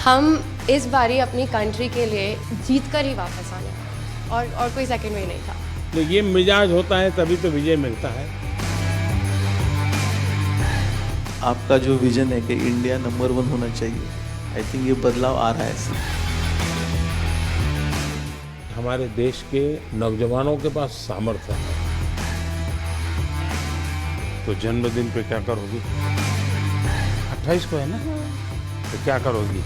हम इस बारी अपनी कंट्री के लिए जीत कर ही वापस आने वाले और कोई सेकंड वे नहीं था। तो ये मिजाज होता है तभी तो विजय मिलता है। आपका जो विजन है कि इंडिया नंबर 1 होना चाहिए, आई थिंक ये बदलाव आ रहा है। हमारे देश के नौजवानों के पास सामर्थ्य है। तो जन्मदिन पे क्या करोगी? 28 को है ना? तो क्या करोगी?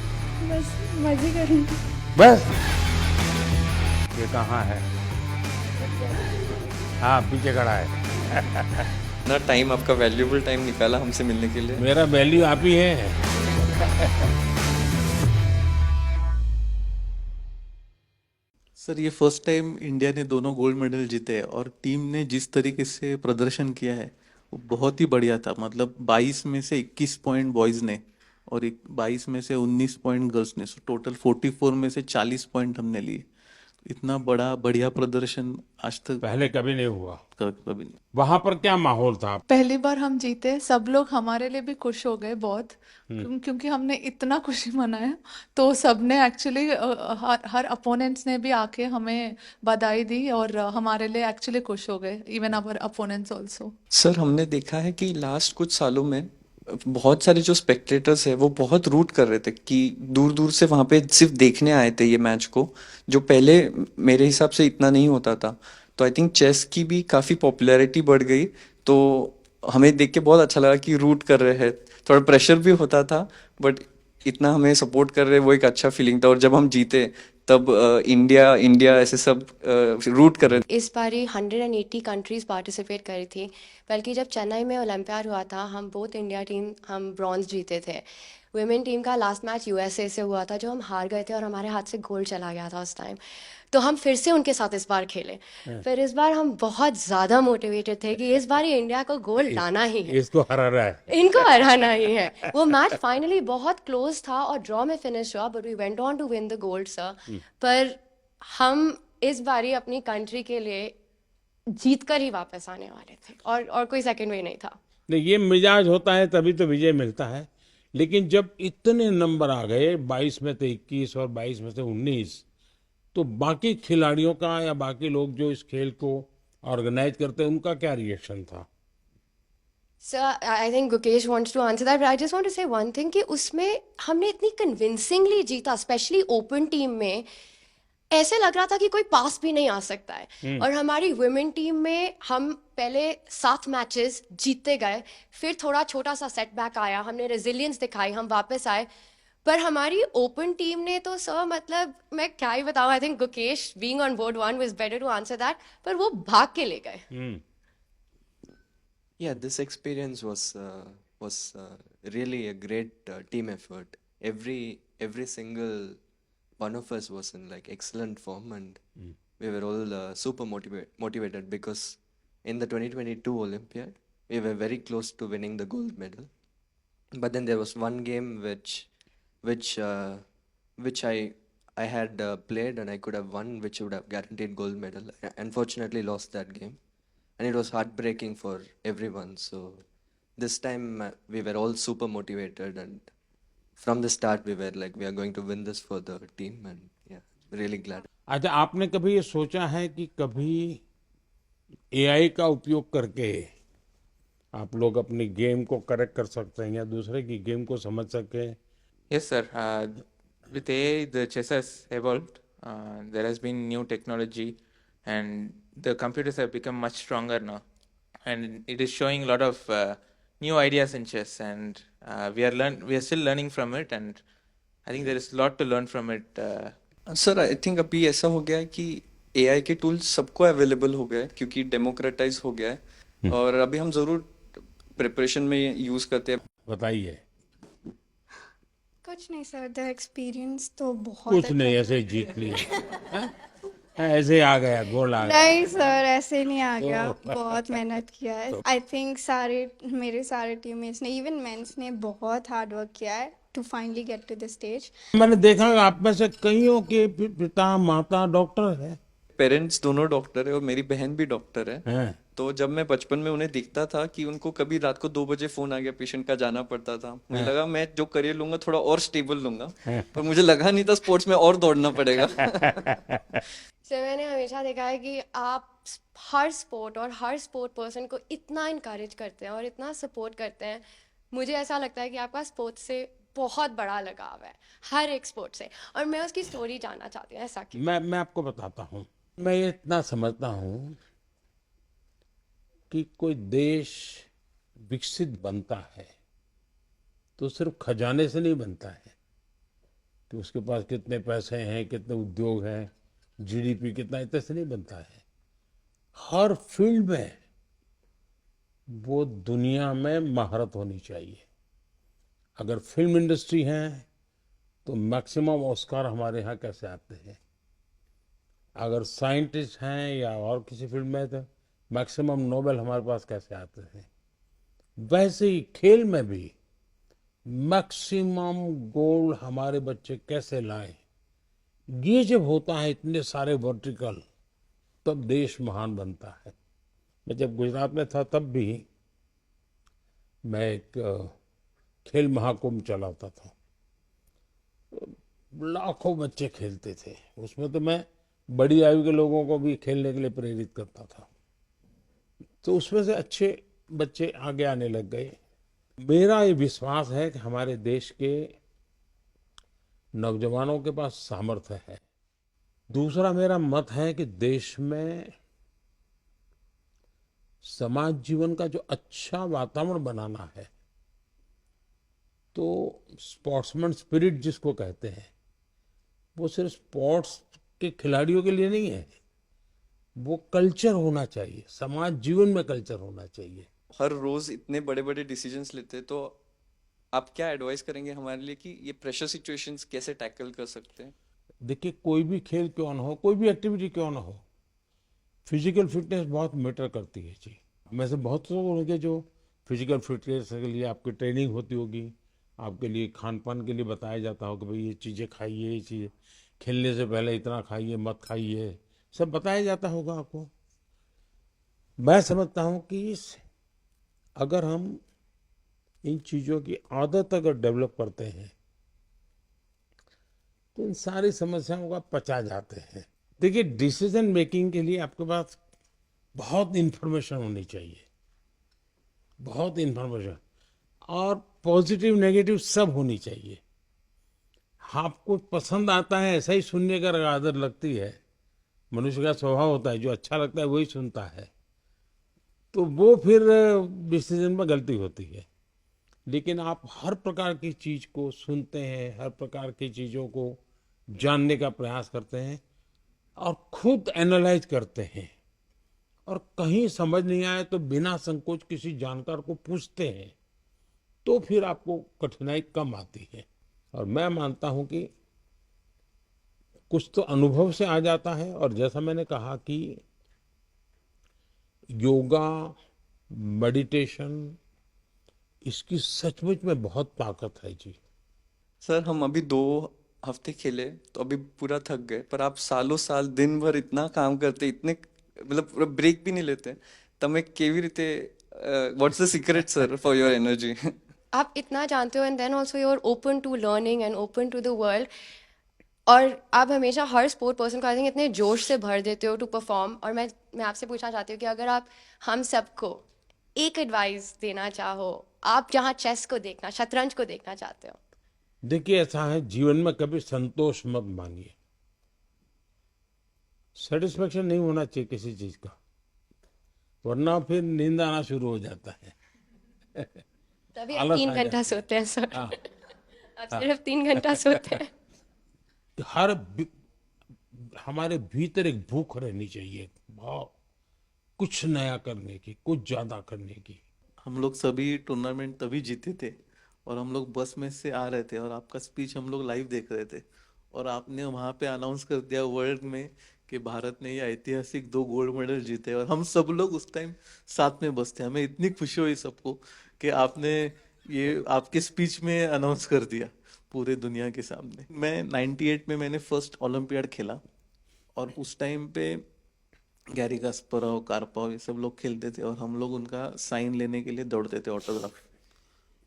बस मजे करूँगी। बस ये कहाँ है? हाँ, पीछे खड़ा है। ना टाइम, आपका वैल्यूएबल टाइम निकाला हमसे मिलने के लिए। मेरा वैल्यू आप ही है। सर, ये फर्स्ट टाइम इंडिया ने दोनों गोल्ड मेडल जीते हैं और टीम ने जिस तरीके से प्रदर्शन किया है वो बहुत ही बढ़िया था। मतलब 22 में से 21 पॉइंट बॉयज ने और 22 में से 19 पॉइंट गर्ल्स ने, सो टोटल 44 में से 40 पॉइंट हमने लिए। इतना बड़ा बढ़िया प्रदर्शन आज तक पहले कभी नहीं हुआ। कभी नहीं। वहां पर क्या माहौल था? पहली बार हम जीते, सब लोग हमारे लिए भी खुश हो गए बहुत, क्योंकि हमने इतना खुशी मनाया। तो सबने एक्चुअली हर अपोनेंट्स ने भी आके हमें बधाई दी और हमारे लिए एक्चुअली खुश हो गए, even our opponents also. Sir, हमने देखा है कि लास्ट कुछ सालों में बहुत सारे जो स्पेक्टेटर्स है वो बहुत रूट कर रहे थे कि दूर दूर से वहां पे सिर्फ देखने आए थे ये मैच को, जो पहले मेरे हिसाब से इतना नहीं होता था। तो आई थिंक चेस की भी काफ़ी पॉपुलैरिटी बढ़ गई। तो हमें देख के बहुत अच्छा लगा कि रूट कर रहे हैं। थोड़ा प्रेशर भी होता था, बट इतना हमें सपोर्ट कर रहे, वो एक अच्छा फीलिंग था। और जब हम जीते तब इंडिया इंडिया ऐसे सब रूट कर रहे थे। इस बारी 180 कंट्रीज पार्टिसिपेट करी थी, बल्कि जब चेन्नई में ओलंपियाड हुआ था हम बोथ इंडिया टीम हम ब्रॉन्ज जीते थे। वुमेन टीम का लास्ट मैच यूएसए से हुआ था जो हम हार गए थे और हमारे हाथ से गोल्ड चला गया था उस टाइम। तो हम फिर से उनके साथ इस बार खेले। फिर इस बार हम बहुत ज़्यादा मोटिवेटेड थे कि इस बार इंडिया को गोल्ड लाना ही है, इसको हराना है। इनको हराना ही है। वो मैच फाइनली बहुत क्लोज था और ड्रॉ में फिनिश हुआ, but we went on to win the gold sir. पर हम इस बारी अपनी कंट्री के लिए जीत कर ही वापस आने वाले थे और कोई सेकंड वे नहीं था। नहीं, ये मिजाज होता है तभी तो विजय मिलता है। लेकिन जब इतने नंबर आ गए, 22 में से 21 और 22 में से 19, तो बाकी खिलाड़ियों का या बाकी लोग जो इस खेल को ऑर्गेनाइज करते हैं उनका क्या रिएक्शन था? Sir, I think Gukesh wants to answer that, but I just want to say one thing कि उसमें हमने इतनी कन्विंसिंगली जीता, स्पेशली ओपन टीम में। ऐसे लग रहा था कि कोई पास भी नहीं आ सकता है। और हमारी वुमेन टीम में हम पहले 7 मैचेस जीतते गए, फिर थोड़ा छोटा सा सेटबैक आया, हमने रेजिलियंस दिखाई, हम वापस आए। पर हमारी ओपन टीम ने तो सर, मतलब मैं क्या ही बताऊं। I think Gukesh being on board one was better to answer that, पर वो भाग के ले गए। Yeah, this experience was really a great team effort. Every single one of us was in like excellent form, and we were all super motivated because in the 2022 Olympiad we were very close to winning the gold medal. But then there was one game which I had played and I could have won, which would have guaranteed gold medal. I unfortunately lost that game, and it was heartbreaking for everyone. So this time we were all super motivated, and from the start we were like, we are going to win this for the team, and yeah, really glad. अच्छा, आपने कभी ये सोचा है कि कभी AI का उपयोग करके आप लोग अपनी गेम को करेक्ट कर सकते हैं या दूसरे की गेम को समझ सके? Yes, sir. With AI, the chess has evolved. There has been new technology, and the computers have become much stronger now. And it is showing a lot of new ideas in chess, and we are still learning from it. And I think there is a lot to learn from it. Sir, I think अभी ऐसा हो गया है कि AI के tools सबको available हो गया है क्योंकि डेमोक्रेटाइज हो गया है। और अभी हम ज़रूर प्रिपरेशन में यूज़ करते हैं। बताइए। कुछ नहीं सर, द एक्सपीरियंस तो बहुत कुछ नहीं, ऐसे ही जीत लिया। ऐसे ही आ गया, गोल आ गया। नहीं सर, ऐसे नहीं आ गया, बहुत मेहनत किया है। आई थिंक मेरे सारे टीममेट्स ने, इवन मेंस ने बहुत हार्ड वर्क किया है to finally get to the stage. मैंने देखा आप में से कईयों के पिता माता डॉक्टर है। पेरेंट्स दोनों डॉक्टर है और मेरी बहन भी डॉक्टर है। हैं? तो जब मैं बचपन में उन्हें देखता था कि उनको कभी रात को 2 बजे फोन आ गया पेशेंट का, जाना पड़ता था, मुझे लगा मैं जो करियर लूंगा थोड़ा और स्टेबल लूंगा, पर मुझे लगा नहीं था स्पोर्ट्स में और दौड़ना पड़ेगा। सर मैंने हमेशा देखा है कि आप हर स्पोर्ट और हर स्पोर्ट पर्सन को इतना इनकरेज करते हैं और इतना सपोर्ट करते हैं। मुझे ऐसा लगता है कि आपका स्पोर्ट्स से बहुत बड़ा लगाव है, हर एक स्पोर्ट से। और मैं उसकी स्टोरी जानना चाहती हूँ, ऐसा क्यों? मैं आपको बताता हूँ। मैं ये इतना समझता हूँ कि कोई देश विकसित बनता है तो सिर्फ खजाने से नहीं बनता है कि उसके पास कितने पैसे हैं, कितने उद्योग हैं, जीडीपी कितना, इतने से नहीं बनता है। हर फील्ड में वो दुनिया में महारत होनी चाहिए। अगर फिल्म इंडस्ट्री है तो मैक्सिमम ऑस्कार हमारे यहाँ कैसे आते हैं। अगर साइंटिस्ट हैं या और किसी फील्ड में तो मैक्सिमम नोबेल हमारे पास कैसे आते हैं। वैसे ही खेल में भी मैक्सिमम गोल्ड हमारे बच्चे कैसे लाएं। ये जब होता है इतने सारे वर्टिकल, तब देश महान बनता है। मैं जब गुजरात में था तब भी मैं एक खेल महाकुंभ चलाता था। लाखों बच्चे खेलते थे उसमें, तो मैं बड़ी आयु के लोगों को भी खेलने के लिए प्रेरित करता था। तो उसमें से अच्छे बच्चे आगे आने लग गए। मेरा ये विश्वास है कि हमारे देश के नौजवानों के पास सामर्थ्य है। दूसरा मेरा मत है कि देश में समाज जीवन का जो अच्छा वातावरण बनाना है, तो स्पोर्ट्समैन स्पिरिट जिसको कहते हैं, वो सिर्फ स्पोर्ट्स के खिलाड़ियों के लिए नहीं है, वो कल्चर होना चाहिए, समाज जीवन में कल्चर होना चाहिए। हर रोज इतने बड़े बड़े डिसीजंस लेते हैं, तो आप क्या एडवाइस करेंगे हमारे लिए कि ये प्रेशर सिचुएशंस कैसे टैकल कर सकते हैं? देखिए, कोई भी खेल क्यों ना हो, कोई भी एक्टिविटी क्यों ना हो, फिजिकल फिटनेस बहुत मैटर करती है जी। में से बहुत लोग होंगे जो फिजिकल फिटनेस के लिए आपकी ट्रेनिंग होती होगी, आपके लिए खान पान के लिए बताया जाता होगा, भाई ये चीज़ें खाइए, ये चीज़ें खेलने से पहले इतना खाइए, मत खाइए, सब बताया जाता होगा आपको। मैं समझता हूँ कि अगर हम इन चीज़ों की आदत अगर डेवलप करते हैं तो इन सारी समस्याओं का पचा जाते हैं। देखिए, डिसीजन मेकिंग के लिए आपके पास बहुत इंफॉर्मेशन होनी चाहिए, बहुत इंफॉर्मेशन, और पॉजिटिव नेगेटिव सब होनी चाहिए। आपको पसंद आता है ऐसा ही सुनने का आदत लगती है, मनुष्य का स्वभाव होता है, जो अच्छा लगता है वही सुनता है, तो वो फिर डिसीजन में गलती होती है। लेकिन आप हर प्रकार की चीज को सुनते हैं, हर प्रकार की चीजों को जानने का प्रयास करते हैं और खुद एनालाइज करते हैं, और कहीं समझ नहीं आए तो बिना संकोच किसी जानकार को पूछते हैं, तो फिर आपको कठिनाई कम आती है। और मैं मानता हूं कि कुछ तो अनुभव से आ जाता है, और जैसा मैंने कहा कि योगा, मेडिटेशन, इसकी सचमुच में बहुत ताकत है जी। सर, हम अभी 2 हफ्ते खेले तो अभी पूरा थक गए, पर आप सालों साल दिन भर इतना काम करते, इतने मतलब पूरा ब्रेक भी नहीं लेते, તમે કેવી રીતે what's the secret sir for your energy? आप इतना जानते हो and then also you are open to learning and open to the world. और आप हमेशा हर स्पोर्ट पर्सन को आई थिंक इतने जोश से भर देते हो टू परफॉर्म। और मैं आपसे पूछना चाहती हूँ कि अगर आप हम सबको एक एडवाइस देना चाहो, आप जहाँ चेस को देखना, शतरंज को देखना चाहते हो। देखिए, ऐसा है, जीवन में कभी संतोष मत मांगिए। सेटिस्फेक्शन नहीं होना चाहिए किसी चीज का, वरना फिर नींद आना शुरू हो जाता है। तभी आप आलस 3 आ घंटा जाता सोते हैं सर। है। हाँ, आप सिर्फ 3 घंटा सोते हैं। हर हमारे भीतर एक भूख रहनी चाहिए, बहुत कुछ नया करने की, कुछ ज्यादा करने की। हम लोग सभी टूर्नामेंट तभी जीते थे, और हम लोग बस में से आ रहे थे और आपका स्पीच हम लोग लाइव देख रहे थे, और आपने वहां पे अनाउंस कर दिया वर्ल्ड में कि भारत ने ये ऐतिहासिक 2 गोल्ड मेडल जीते, और हम सब लोग उस टाइम साथ में बस थे। हमें इतनी खुशी हुई सबको कि आपने ये आपके स्पीच में अनाउंस कर दिया पूरे दुनिया के सामने। मैं 98 में मैंने फर्स्ट ओलंपियाड खेला, और उस टाइम पे गैरी कास्परोव, कार्पोव ये सब लोग खेलते थे और हम लोग उनका साइन लेने के लिए दौड़ते थे, ऑटोग्राफ।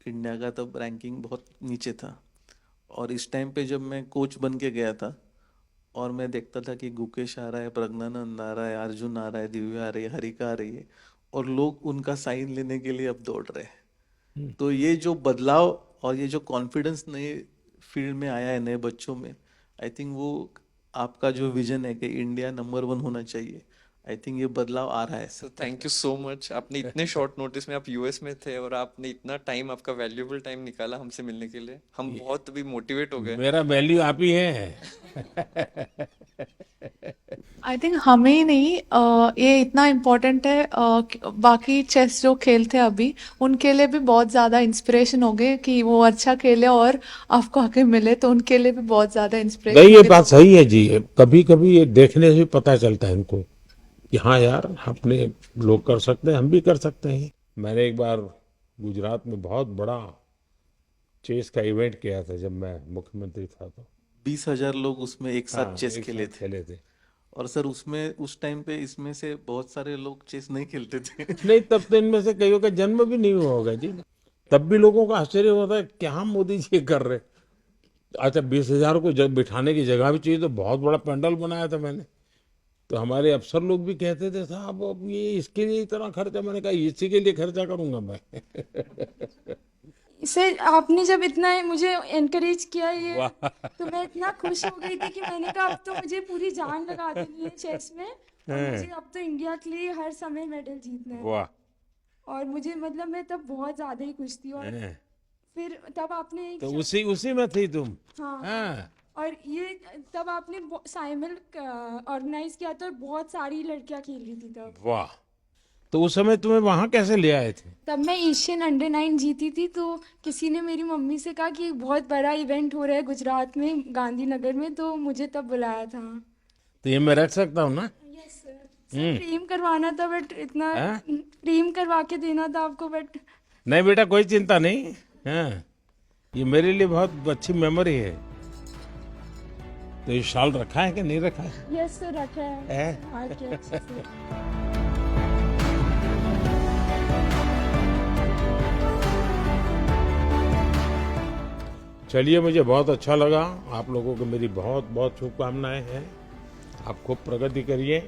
इंडिया का तब रैंकिंग बहुत नीचे था और इस टाइम पे जब मैं कोच बन के गया था और मैं देखता था कि गुकेश आ रहा है, प्रज्ञानंद आ रहा है, अर्जुन आ रहा है, दिव्या आ रही है, हरिका आ रही है और लोग उनका साइन लेने के लिए अब दौड़ रहे हैं। तो ये जो बदलाव और ये जो कॉन्फिडेंस नए फील्ड में आया है नए बच्चों में, आई थिंक वो आपका जो विजन है कि इंडिया नंबर 1 होना चाहिए, आई थिंक ये बदलाव आ रहा है। Sir thank you so much. आपने इतने शॉर्ट नोटिस में, आप यूएस में थे और आपने इतना टाइम, आपका वैल्यूएबल टाइम निकाला हमसे मिलने के लिए। हम बहुत अभी मोटिवेट हो गए। मेरा वैल्यू आप ही है। आई थिंक हमें ही नहीं, ये इतना इम्पोर्टेंट है, बाकी चेस जो खेलते हैं अभी उनके लिए भी बहुत ज़्यादा इंस्पिरेशन हो गए कि वो अच्छा खेले और आपको आके मिले, तो उनके लिए भी बहुत ज़्यादा इंस्पिरेशन नहीं, ये हो गए। बात सही है जी। कभी कभी ये देखने से पता चलता है इनको कि हाँ यार, अपने लोग कर सकते हैं, हम भी कर सकते हैं। मैंने एक बार गुजरात में बहुत बड़ा चेस का इवेंट किया था जब मैं मुख्यमंत्री था, तो 20,000 लोग उसमें एक साथ हाँ, चेस एक खेले साथ थे। खेले थे। और सर उसमें उस टाइम पे इसमें से बहुत सारे लोग चेस नहीं खेलते थे। नहीं, तब तो इनमें से कईयों का जन्म भी नहीं हुआ होगा जी। तब भी लोगों को आश्चर्य होता है क्या मोदी जी ये कर रहे। अच्छा, 20,000 को जब बिठाने की जगह भी चाहिए, तो बहुत बड़ा पंडाल बनाया था मैंने। तो हमारे अफसर लोग भी कहते थे साहब अब ये इसके लिए इतना खर्चा, मैंने कहा इसी के लिए खर्चा करूंगा मैं। सर आपने जब इतना मुझे एनकरेज किया ये, वाह। तो मैं इतना खुश हो गई थी कि मैंने कहा अब तो मुझे पूरी जान लगा देनी है चेस में और मुझे अब तो इंडिया के लिए हर समय मेडल जीतना है। वाह। और मुझे मतलब मैं तब बहुत ज़्यादा ही खुश थी। और हैं। फिर तब आपने एक तो उसी उसी में थी तुम। हाँ हाँ। और ये तब आपने साइमल ऑर्गेनाइज किया था और बहुत सारी लड़कियां खेल रही थी तब। वाह। तो उस समय तुम्हें वहां कैसे ले आए थे? तब मैं एशियन अंडर 9 जीती थी, तो किसी ने मेरी मम्मी से कहा कि एक बहुत बड़ा इवेंट हो रहा है गुजरात में गांधीनगर में, तो मुझे तब बुलाया था। तो ये मैं रख सकता हूँ ना? Yes sir. सर प्रेम करवाना था बट इतना हाँ? प्रेम करवा के देना था आपको बट। नहीं बेटा, कोई चिंता नहीं। हाँ, ये मेरे लिए बहुत अच्छी मेमोरी है। तो ये शाल रखा है कि नहीं रखा है? यस सर रखा है। है? हाँ, क्या अच्छे से। चलिए, मुझे बहुत अच्छा लगा। आप लोगों को मेरी बहुत बहुत शुभकामनाएं हैं। आप खूब प्रगति करिए।